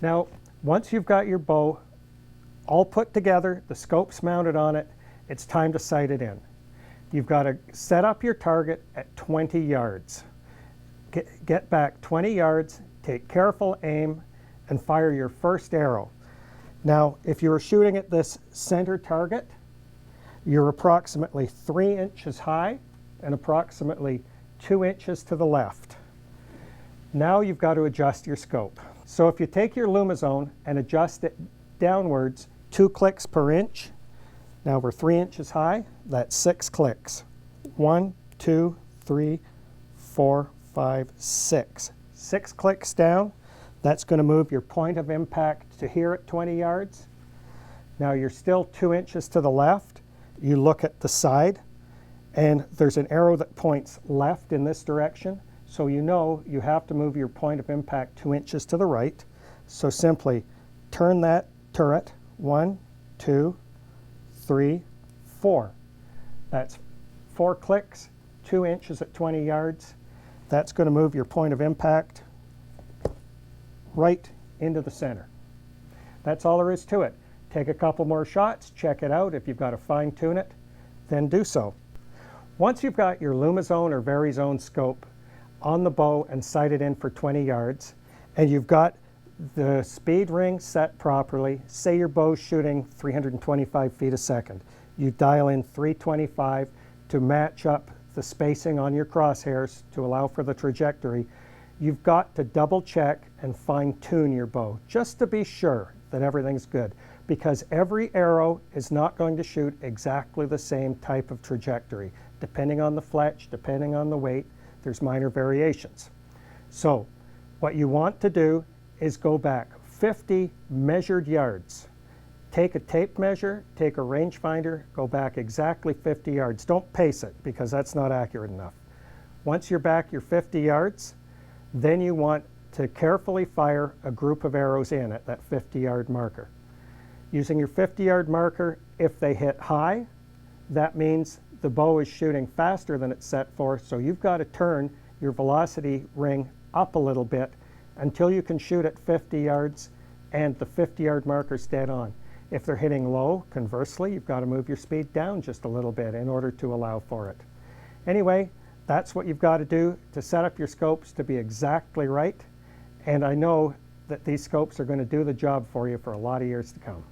Now, once you've got your bow all put together, the scope's mounted on it, it's time to sight it in. You've got to set up your target at 20 yards. Get back 20 yards, take careful aim, and fire your first arrow. Now, if you were shooting at this center target, you're approximately 3 inches high and approximately 2 inches to the left. Now you've got to adjust your scope. So if you take your Lumizone and adjust it downwards 2 clicks per inch, now we're 3 inches high, that's 6 clicks. 1, 2, 3, 4, 5, 6. 6 clicks down, that's going to move your point of impact to here at 20 yards. Now you're still 2 inches to the left. You look at the side, and there's an arrow that points left in this direction, so you know you have to move your point of impact 2 inches to the right. So simply turn that turret 1, 2, 3, 4. That's 4 clicks, 2 inches at 20 yards. That's going to move your point of impact right into the center. That's all there is to it. Take a couple more shots, check it out. If you've got to fine tune it, then do so. Once you've got your Lumizone or Verizone scope on the bow and sighted in for 20 yards, and you've got the speed ring set properly, say your bow's shooting 325 feet a second. You dial in 325 to match up the spacing on your crosshairs to allow for the trajectory. You've got to double check and fine tune your bow just to be sure that everything's good, because every arrow is not going to shoot exactly the same type of trajectory. Depending on the fletch, depending on the weight, there's minor variations. So what you want to do is go back 50 measured yards. Take a tape measure, take a rangefinder, go back exactly 50 yards. Don't pace it because that's not accurate enough. Once you're back your 50 yards, then you want to carefully fire a group of arrows in at that 50-yard marker. Using your 50-yard marker, if they hit high, that means the bow is shooting faster than it's set for, so you've got to turn your velocity ring up a little bit until you can shoot at 50 yards and the 50-yard marker's dead on. If they're hitting low, conversely, you've got to move your speed down just a little bit in order to allow for it. Anyway, that's what you've got to do to set up your scopes to be exactly right, and I know that these scopes are going to do the job for you for a lot of years to come.